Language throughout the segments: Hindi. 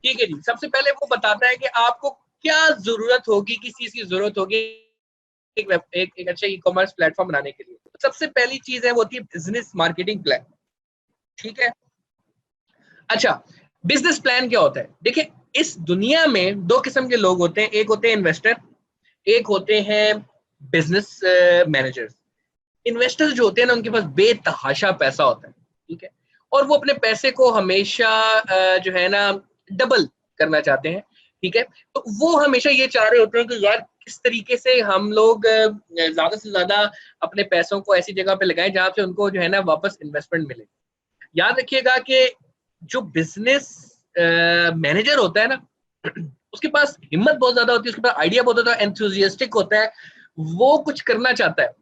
ठीक है जी। सबसे पहले वो बताता है कि आपको क्या जरूरत होगी, किस चीज की जरूरत होगी एक अच्छा ई कॉमर्स प्लेटफॉर्म बनाने के लिए। सबसे पहली चीज है वो होती है बिजनेस मार्केटिंग प्लान। ठीक है। अच्छा, बिजनेस प्लान क्या होता है? देखिए, इस दुनिया में दो किस्म के लोग होते हैं, एक होते हैं इन्वेस्टर, एक होते हैं बिजनेस मैनेजर्स। इन्वेस्टर्स जो होते हैं ना, उनके पास बेतहाशा पैसा होता है। ठीक है। और वो अपने पैसे को हमेशा जो है ना डबल करना चाहते हैं। ठीक है। तो वो हमेशा ये चाह रहे होते हैं कि यार किस तरीके से हम लोग ज्यादा से ज्यादा अपने पैसों को ऐसी जगह पे लगाएं जहां से उनको जो है ना वापस इन्वेस्टमेंट मिले। याद रखिएगा कि जो बिजनेस मैनेजर होता है ना, उसके पास हिम्मत बहुत ज्यादा होती है, उसके पास आइडिया बहुत ज्यादा एंथुजियास्टिक होता है, वो कुछ करना चाहता है।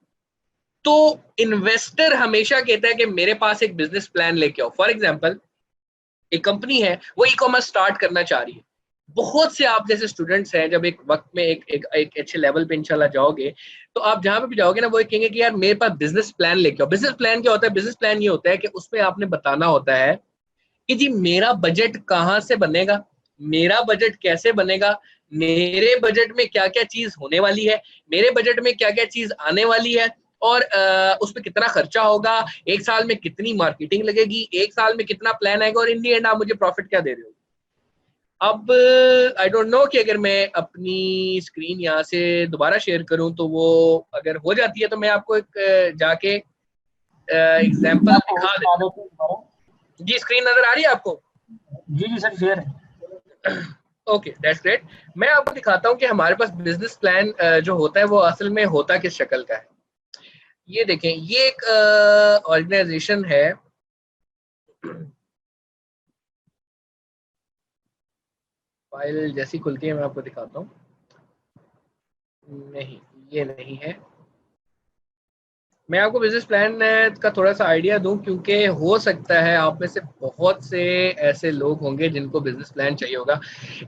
तो इन्वेस्टर हमेशा कहता है कि मेरे पास एक बिजनेस प्लान लेके आओ। फॉर एग्जांपल, एक कंपनी है वो ई कॉमर्स स्टार्ट करना चाह रही है। बहुत से आप जैसे स्टूडेंट्स हैं, जब एक वक्त में एक अच्छे लेवल पे इंशाल्लाह जाओगे, तो आप जहां पे भी जाओगे ना, वो कहेंगे कि यार मेरे पास बिजनेस प्लान लेके आओ। बिजनेस प्लान क्या होता है? बिजनेस प्लान ये होता है कि उसमें आपने बताना होता है कि जी मेरा बजट कहाँ से बनेगा, मेरा बजट कैसे बनेगा, मेरे बजट में क्या क्या चीज होने वाली है, मेरे बजट में क्या क्या चीज आने वाली है, और उसमें कितना खर्चा होगा, एक साल में कितनी मार्केटिंग लगेगी, एक साल में कितना प्लान आएगा, और इन दी एंड आप मुझे प्रॉफिट क्या दे रहे हो। अब आई डोंट नो कि अगर मैं अपनी स्क्रीन यहाँ से दोबारा शेयर करूं तो वो अगर हो जाती है तो मैं आपको एक जाके मैं एग्जांपल आपको दिखा बता देता देता हूँ दोबारा। हूँ। जी, स्क्रीन नजर आ रही है आपको? जी जी सर, शेयर है। Okay, that's great. मैं आपको दिखाता हूँ कि हमारे पास बिजनेस प्लान जो होता है वो असल में होता किस शक्ल का है। ये देखें, ये एक ऑर्गेनाइजेशन है। फाइल जैसी खुलती है मैं आपको दिखाता हूँ। नहीं, ये नहीं है। मैं आपको बिजनेस प्लान का थोड़ा सा आइडिया दूं, क्योंकि हो सकता है आप में से बहुत से ऐसे लोग होंगे जिनको बिजनेस प्लान चाहिए होगा।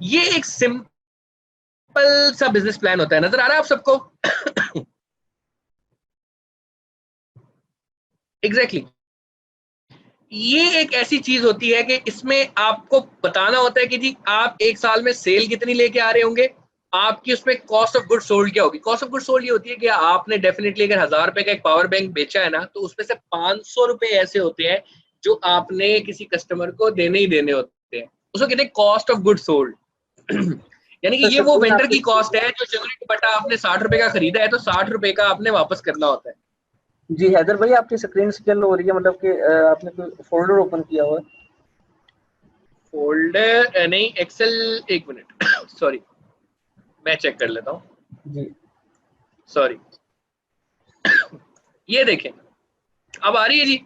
ये एक सिंपल सा बिजनेस प्लान होता है, नजर आ रहा है आप सबको? Exactly exactly. ये एक ऐसी चीज होती है कि इसमें आपको बताना होता है कि जी आप एक साल में सेल कितनी लेके आ रहे होंगे, आपकी उसमें कॉस्ट ऑफ गुड सोल्ड क्या होगी। कॉस्ट ऑफ गुड सोल्ड ये होती है कि आपने डेफिनेटली अगर 1000 रुपए का एक पावर बैंक बेचा है ना, तो उसमें से 500 रुपए ऐसे होते हैं जो आपने किसी कस्टमर को देने ही देने होते हैं। उसको कहते हैं कॉस्ट ऑफ गुड सोल्ड। यानी कि तो ये सर वो कोई वेंडर आपकी की कॉस्ट है जो जनरली बटा आपने 60 रुपए का खरीदा है तो 60 रुपए का आपने वापस करना होता है। जी हैदर भाई, आपकी स्क्रीन से क्या हो रही है, मतलब कि आपने कोई फोल्डर ओपन किया हुआ है? फोल्डर नहीं, एक्सेल। एक मिनट, सॉरी, मैं चेक कर लेता हूँ। जी सॉरी। ये देखें, अब आ रही है जी?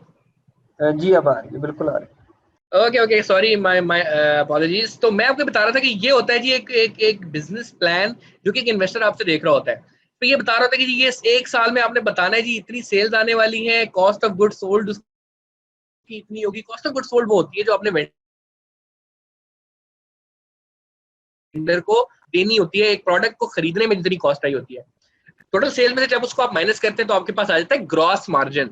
जी, अब आ रही है, बिल्कुल आ रही okay okay, sorry, my my apologies. तो मैं आपको बता रहा था कि ये होता है जी एक एक एक बिजनेस प्लान जो कि एक इन्वेस्टर आपसे देख रहा होता है। तो ये बता रहा था कि जी ये एक साल में आपने बताना है जी इतनी सेल्स आने वाली है, कॉस्ट ऑफ गुड सोल्ड उसकी इतनी होगी। कॉस्ट ऑफ गुड सोल्ड वो होती है जो आपने वेंडर को देनी होती है, एक प्रोडक्ट को खरीदने में जितनी कॉस्ट आई होती है। टोटल सेल में से जब उसको आप माइनस करते हैं तो आपके पास आ जाता है ग्रॉस मार्जिन।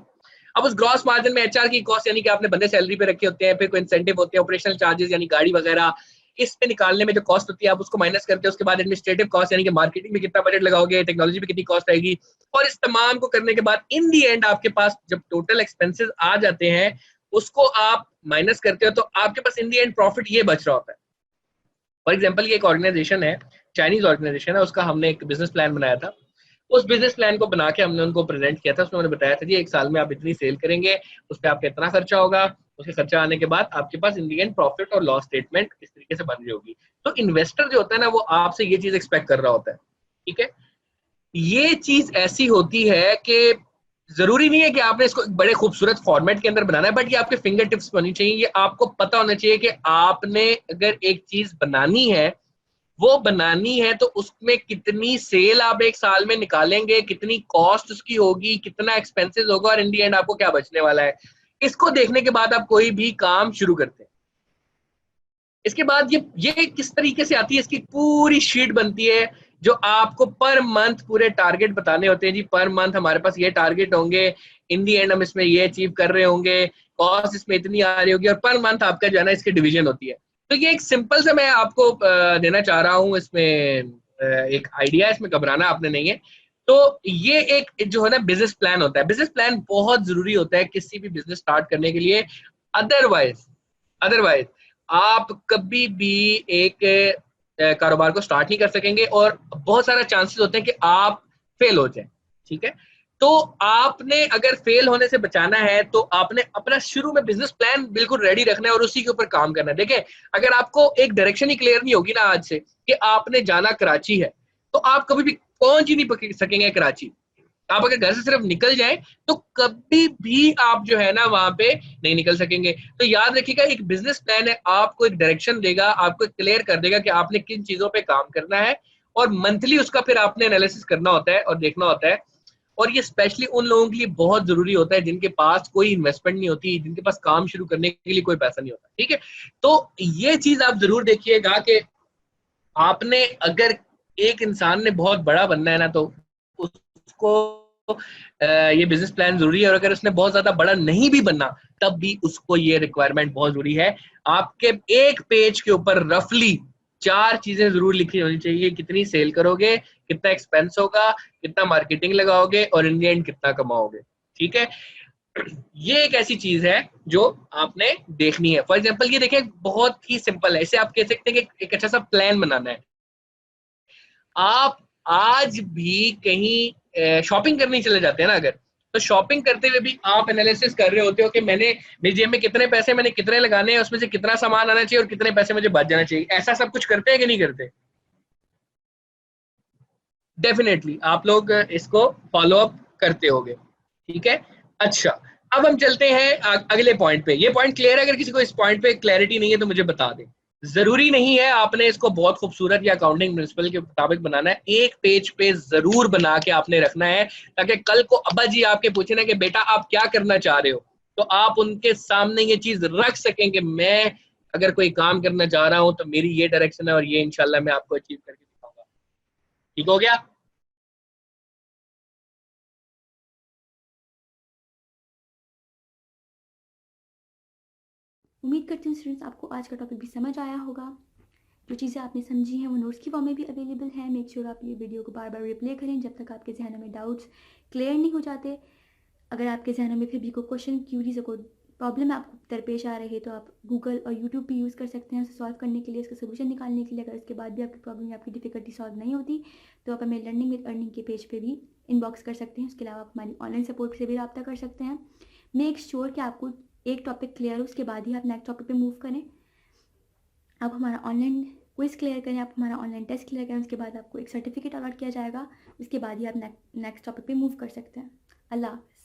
अब उस ग्रॉस मार्जिन में एचआर की कॉस्ट, यानी कि आपने बंदे सैलरी पे रखे होते हैं, फिर कोई इंसेंटिव होते हैं, ऑपरेशनल चार्जेस यानी गाड़ी वगैरह, इस पे निकालने में जो कॉस्ट होती है आप उसको माइनस करते हैं। उसके बाद एडमिनिस्ट्रेटिव कॉस्ट, यानी कि मार्केटिंग में कितना बजट लगाओगे, टेक्नोलॉजी पे कितनी कॉस्ट आएगी, और इस तमाम को करने के बाद इन दी एंड आपके पास जब टोटल एक्सपेंसेस आ जाते हैं, उसको आप माइनस करते हो, तो आपके पास इन दी एंड प्रॉफिट ये बच रहा होता है। फॉर एग्जाम्पल, ये एक ऑर्गेनाइजेशन है, चाइनीज ऑर्गेनाइजेशन है, उसका हमने एक बिजनेस प्लान बनाया था। उस बिजनेस प्लान को बना के हमने उनको प्रेजेंट किया था। उसमें उन्होंने बताया था जी एक साल में आप इतनी सेल करेंगे, उस पर आपका इतना खर्चा होगा, उसके खर्चा आने के बाद आपके पास इन दी एंड प्रॉफिट और लॉस स्टेटमेंट इस तरीके से बन रही होगी। तो इन्वेस्टर जो होता है ना, वो आपसे ये चीज एक्सपेक्ट कर रहा होता है। ठीक है। ये चीज ऐसी होती है कि जरूरी नहीं है कि आपने इसको बड़े खूबसूरत फॉर्मेट के अंदर बनाना है, बट ये आपके फिंगर टिप्स होनी चाहिए। ये आपको पता होना चाहिए कि आपने अगर एक चीज बनानी है, वो बनानी है, तो उसमें कितनी सेल आप एक साल में निकालेंगे, कितनी कॉस्ट उसकी होगी, कितना एक्सपेंसेस होगा, और इन दी एंड आपको क्या बचने वाला है। इसको देखने के बाद आप कोई भी काम शुरू करते हैं। इसके बाद ये किस तरीके से आती है, इसकी पूरी शीट बनती है जो आपको पर मंथ पूरे टारगेट बताने होते हैं। जी पर मंथ हमारे पास ये टारगेट होंगे, इन दी एंड हम इसमें ये अचीव कर रहे होंगे, कॉस्ट इसमें इतनी आ रही होगी, और पर मंथ आपका जो है ना इसकी डिवीजन होती है। तो ये एक सिंपल सा मैं आपको देना चाह रहा हूँ इसमें एक आइडिया, इसमें घबराना आपने नहीं है। तो ये एक जो है ना बिजनेस प्लान होता है, बिजनेस प्लान बहुत जरूरी होता है किसी भी बिजनेस स्टार्ट करने के लिए। अदरवाइज अदरवाइज आप कभी भी एक कारोबार को स्टार्ट नहीं कर सकेंगे और बहुत सारा चांसेस होते हैं कि आप फेल हो जाए। ठीक है, तो आपने अगर फेल होने से बचाना है तो आपने अपना शुरू में बिजनेस प्लान बिल्कुल रेडी रखना है और उसी के ऊपर काम करना है। देखिए, अगर आपको एक डायरेक्शन ही क्लियर नहीं होगी ना आज से कि आपने जाना कराची है, तो आप कभी भी पहुंच ही नहीं सकेंगे कराची। आप अगर घर से सिर्फ निकल जाए तो कभी भी आप जो है ना वहां पे नहीं निकल सकेंगे। तो याद रखिएगा, एक बिजनेस प्लान है, आपको एक डायरेक्शन देगा, आपको क्लियर कर देगा कि आपने किन चीजों पे काम करना है, और मंथली उसका फिर आपने एनालिसिस करना होता है और देखना होता है। और ये स्पेशली उन लोगों के लिए बहुत जरूरी होता है जिनके पास कोई इन्वेस्टमेंट नहीं होती, जिनके पास काम शुरू करने के लिए कोई पैसा नहीं होता। ठीक है, तो ये चीज आप जरूर देखिएगा कि आपने अगर एक इंसान ने बहुत बड़ा बनना है ना, तो उसको ये बिजनेस प्लान जरूरी है। और अगर उसने बहुत ज्यादा बड़ा नहीं भी बनना, तब भी उसको ये रिक्वायरमेंट बहुत जरूरी है। आपके एक पेज के ऊपर रफली 4 चीजें जरूर लिखी होनी चाहिए। कितनी सेल करोगे, कितना एक्सपेंस होगा, कितना मार्केटिंग लगाओगे, और इन द एंड कितना कमाओगे। ठीक है, ये एक ऐसी चीज है जो आपने देखनी है। फॉर एग्जाम्पल ये देखें, बहुत ही सिंपल है, इसे आप कह सकते हैं कि एक अच्छा सा प्लान बनाना है। आप आज भी कहीं शॉपिंग करने चले जाते हैं ना अगर, तो शॉपिंग करते हुए भी आप एनालिसिस कर रहे होते हो कि मैंने मेरी जेब में कितने पैसे, मैंने कितने लगाने हैं, उसमें से कितना सामान आना चाहिए और कितने पैसे मुझे बच जाना चाहिए। ऐसा सब कुछ करते हैं कि नहीं करते? डेफिनेटली आप लोग इसको फॉलो अप करते होगे। ठीक है, अच्छा, अब हम चलते हैं अगले पॉइंट पे। ये पॉइंट क्लियर है? अगर किसी को इस पॉइंट पे क्लैरिटी नहीं है तो मुझे बता दें। जरूरी नहीं है आपने इसको बहुत खूबसूरत या अकाउंटिंग प्रिंसिपल के मुताबिक बनाना है, एक पेज पे जरूर बना के आपने रखना है, ताकि कल को अब्बा जी आपके पूछे ना कि बेटा आप क्या करना चाह रहे हो, तो आप उनके सामने ये चीज रख सकें कि मैं अगर कोई काम करना चाह रहा हूं तो मेरी ये डायरेक्शन है और ये इंशाल्लाह मैं आपको अचीव करके दिखाऊंगा। ठीक हो गया? उम्मीद करती हूँ स्टूडेंट्स आपको आज का टॉपिक भी समझ आया होगा। जो चीज़ें आपने समझी हैं वो नोट्स की फॉर्म में भी अवेलेबल है। मेक श्योर आप ये वीडियो को बार बार रिप्ले करें जब तक आपके जहनों में डाउट्स क्लियर नहीं हो जाते। अगर आपके जहनों में फिर भी कोई क्वेश्चन, क्यूरीज, कोई प्रॉब्लम आपको दरपेश आ रही है तो आप गूगल और यूट्यूब भी यूज़ कर सकते हैं उसे सॉल्व करने के लिए, इसका सोल्यूशन निकालने के लिए। अगर उसके बाद भी आपकी प्रॉब्लम या आपकी डिफिकल्टी सॉल्व नहीं होती तो आप हमें लर्निंग विद अर्निंग के पेज पे भी इनबॉक्स कर सकते हैं। उसके अलावा आप हमारी ऑनलाइन सपोर्ट से भी रब्ता कर सकते हैं। मेक श्योर कि आपको एक टॉपिक क्लियर हो, उसके बाद ही आप नेक्स्ट टॉपिक पे मूव करें। आप हमारा ऑनलाइन क्विज क्लियर करें, आप हमारा ऑनलाइन टेस्ट क्लियर करें, उसके बाद आपको एक सर्टिफिकेट अलॉट किया जाएगा। उसके बाद ही आप नेक्स्ट टॉपिक पे मूव कर सकते हैं। अल्लाह हाफ़िज़।